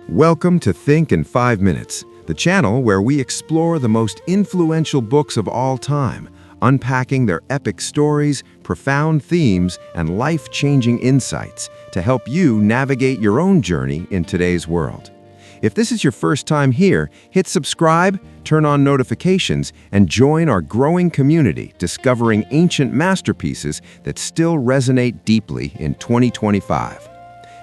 Welcome to Think in 5 Minutes, the channel where we explore the most influential books of all time, unpacking their epic stories, profound themes, and life-changing insights to help you navigate your own journey in today's world. If this is your first time here, hit subscribe, turn on notifications, and join our growing community discovering ancient masterpieces that still resonate deeply in 2025.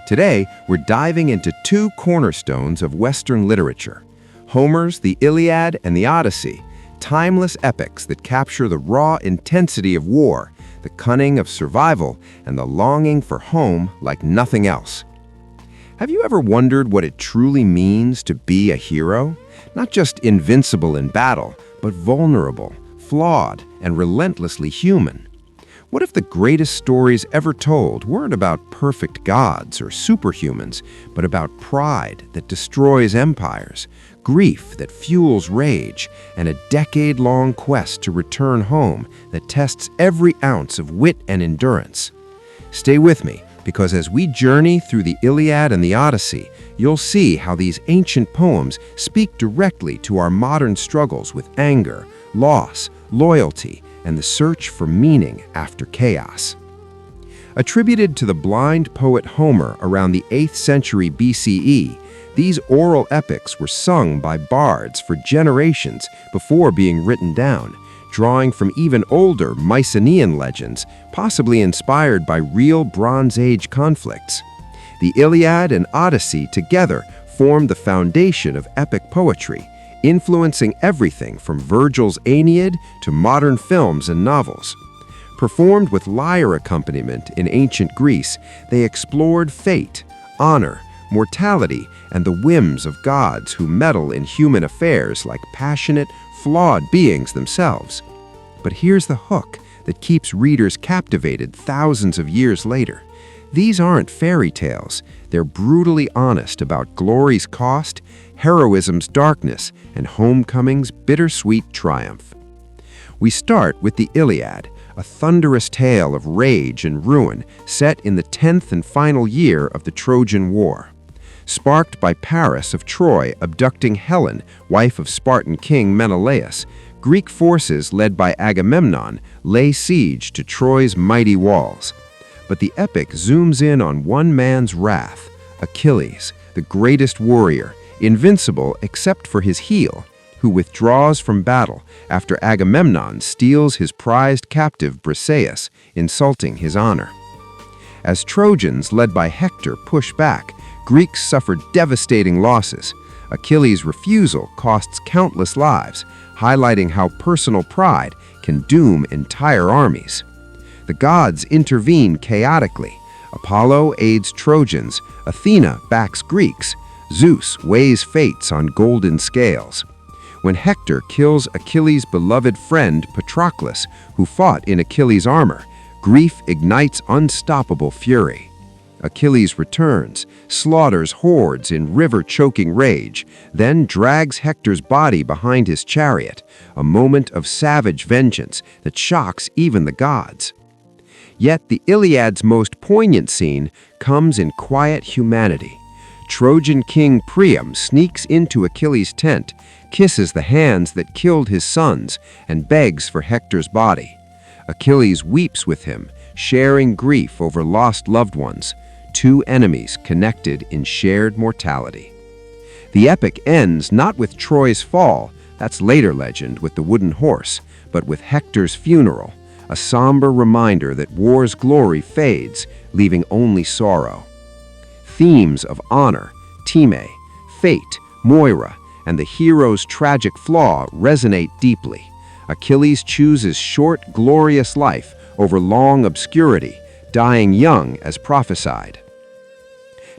Today, we're diving into two cornerstones of Western literature: Homer's The Iliad and The Odyssey, timeless epics that capture the raw intensity of war, the cunning of survival, and the longing for home like nothing else. Have you ever wondered what it truly means to be a hero? Not just invincible in battle, but vulnerable, flawed, and relentlessly human. What if the greatest stories ever told weren't about perfect gods or superhumans, but about pride that destroys empires, grief that fuels rage, and a decade-long quest to return home that tests every ounce of wit and endurance? Stay with me, because as we journey through the Iliad and the Odyssey, you'll see how these ancient poems speak directly to our modern struggles with anger, loss, loyalty, and the search for meaning after chaos. Attributed to the blind poet Homer around the 8th century BCE, these oral epics were sung by bards for generations before being written down, drawing from even older Mycenaean legends, possibly inspired by real Bronze Age conflicts. The Iliad and Odyssey together form the foundation of epic poetry, influencing everything from Virgil's Aeneid to modern films and novels. Performed with lyre accompaniment in ancient Greece, they explored fate, honor, mortality, and the whims of gods who meddle in human affairs like passionate, flawed beings themselves. But here's the hook that keeps readers captivated thousands of years later. These aren't fairy tales. They're brutally honest about glory's cost, heroism's darkness, and homecoming's bittersweet triumph. We start with the Iliad, a thunderous tale of rage and ruin set in the 10th and final year of the Trojan War. Sparked by Paris of Troy abducting Helen, wife of Spartan king Menelaus, Greek forces led by Agamemnon lay siege to Troy's mighty walls. But the epic zooms in on one man's wrath, Achilles, the greatest warrior, invincible except for his heel, who withdraws from battle after Agamemnon steals his prized captive Briseis, insulting his honor. As Trojans led by Hector push back, Greeks suffered devastating losses. Achilles' refusal costs countless lives, highlighting how personal pride can doom entire armies. The gods intervene chaotically. Apollo aids Trojans, Athena backs Greeks, Zeus weighs fates on golden scales. When Hector kills Achilles' beloved friend Patroclus, who fought in Achilles' armor, grief ignites unstoppable fury. Achilles returns, slaughters hordes in river-choking rage, then drags Hector's body behind his chariot, a moment of savage vengeance that shocks even the gods. Yet the Iliad's most poignant scene comes in quiet humanity. Trojan king Priam sneaks into Achilles' tent, kisses the hands that killed his sons, and begs for Hector's body. Achilles weeps with him, sharing grief over lost loved ones, two enemies connected in shared mortality. The epic ends not with Troy's fall, that's later legend with the wooden horse, but with Hector's funeral, a somber reminder that war's glory fades, leaving only sorrow. Themes of honor, Time, fate, Moira, and the hero's tragic flaw resonate deeply. Achilles chooses short, glorious life over long obscurity, dying young as prophesied.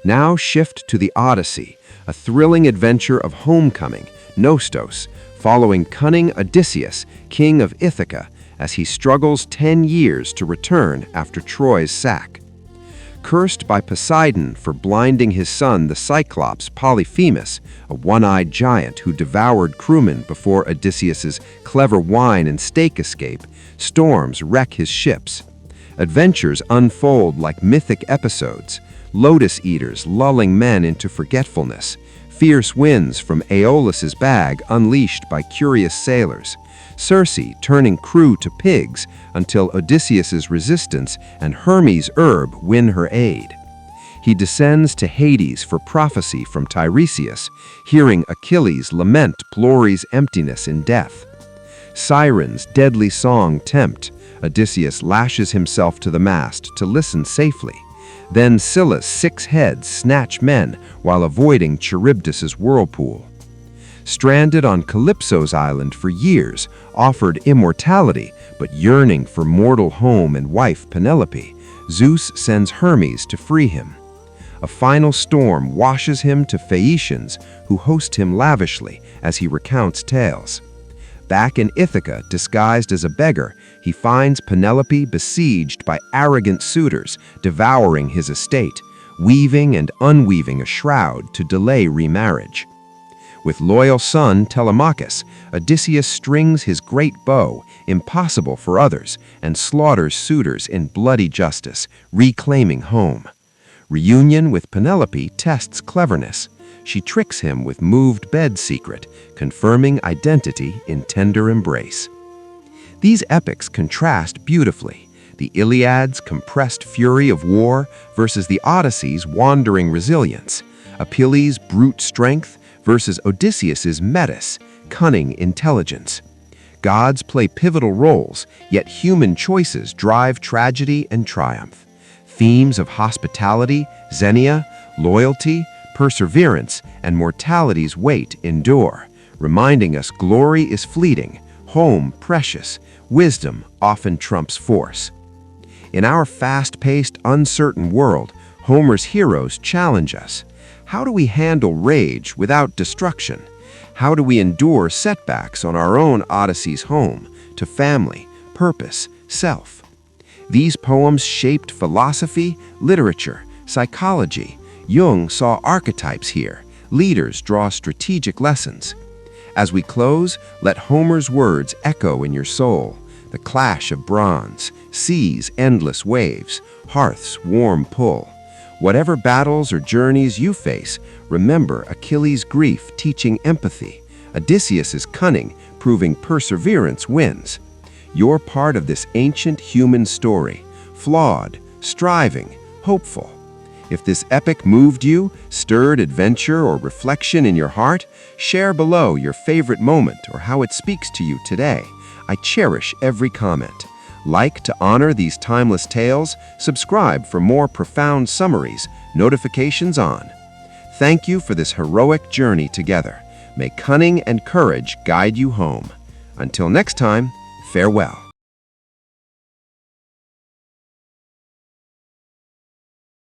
Now shift to the Odyssey, a thrilling adventure of homecoming, Nostos, following cunning Odysseus, king of Ithaca, as he struggles 10 years to return after Troy's sack. Cursed by Poseidon for blinding his son, the Cyclops Polyphemus, a one-eyed giant who devoured crewmen before Odysseus's clever wine and steak escape, storms wreck his ships. Adventures unfold like mythic episodes, lotus eaters lulling men into forgetfulness, fierce winds from Aeolus's bag unleashed by curious sailors, Circe turning crew to pigs until Odysseus's resistance and Hermes' herb win her aid. He descends to Hades for prophecy from Tiresias, hearing Achilles lament glory's emptiness in death. Sirens' deadly song tempt, Odysseus lashes himself to the mast to listen safely. Then Scylla's 6 heads snatch men while avoiding Charybdis's whirlpool. Stranded on Calypso's island for years, offered immortality, but yearning for mortal home and wife Penelope, Zeus sends Hermes to free him. A final storm washes him to Phaeacians, who host him lavishly as he recounts tales. Back in Ithaca, disguised as a beggar, he finds Penelope besieged by arrogant suitors, devouring his estate, weaving and unweaving a shroud to delay remarriage. With loyal son Telemachus, Odysseus strings his great bow, impossible for others, and slaughters suitors in bloody justice, reclaiming home. Reunion with Penelope tests cleverness. She tricks him with moved bed secret, confirming identity in tender embrace. These epics contrast beautifully, the Iliad's compressed fury of war versus the Odyssey's wandering resilience, Achilles' brute strength versus Odysseus's metis, cunning intelligence. Gods play pivotal roles, yet human choices drive tragedy and triumph. Themes of hospitality, xenia, loyalty, perseverance, and mortality's weight endure, reminding us glory is fleeting, home precious, wisdom often trumps force. In our fast-paced, uncertain world, Homer's heroes challenge us. How do we handle rage without destruction? How do we endure setbacks on our own Odyssey's home to family, purpose, self? These poems shaped philosophy, literature, psychology. Jung saw archetypes here. Leaders draw strategic lessons. As we close, let Homer's words echo in your soul. The clash of bronze, seas' endless waves, hearth's warm pull. Whatever battles or journeys you face, remember Achilles' grief teaching empathy, Odysseus' cunning proving perseverance wins. You're part of this ancient human story, flawed, striving, hopeful. If this epic moved you, stirred adventure or reflection in your heart, share below your favorite moment or how it speaks to you today. I cherish every comment. Like to honor these timeless tales, subscribe for more profound summaries, notifications on. Thank you for this heroic journey together. May cunning and courage guide you home. Until next time, farewell.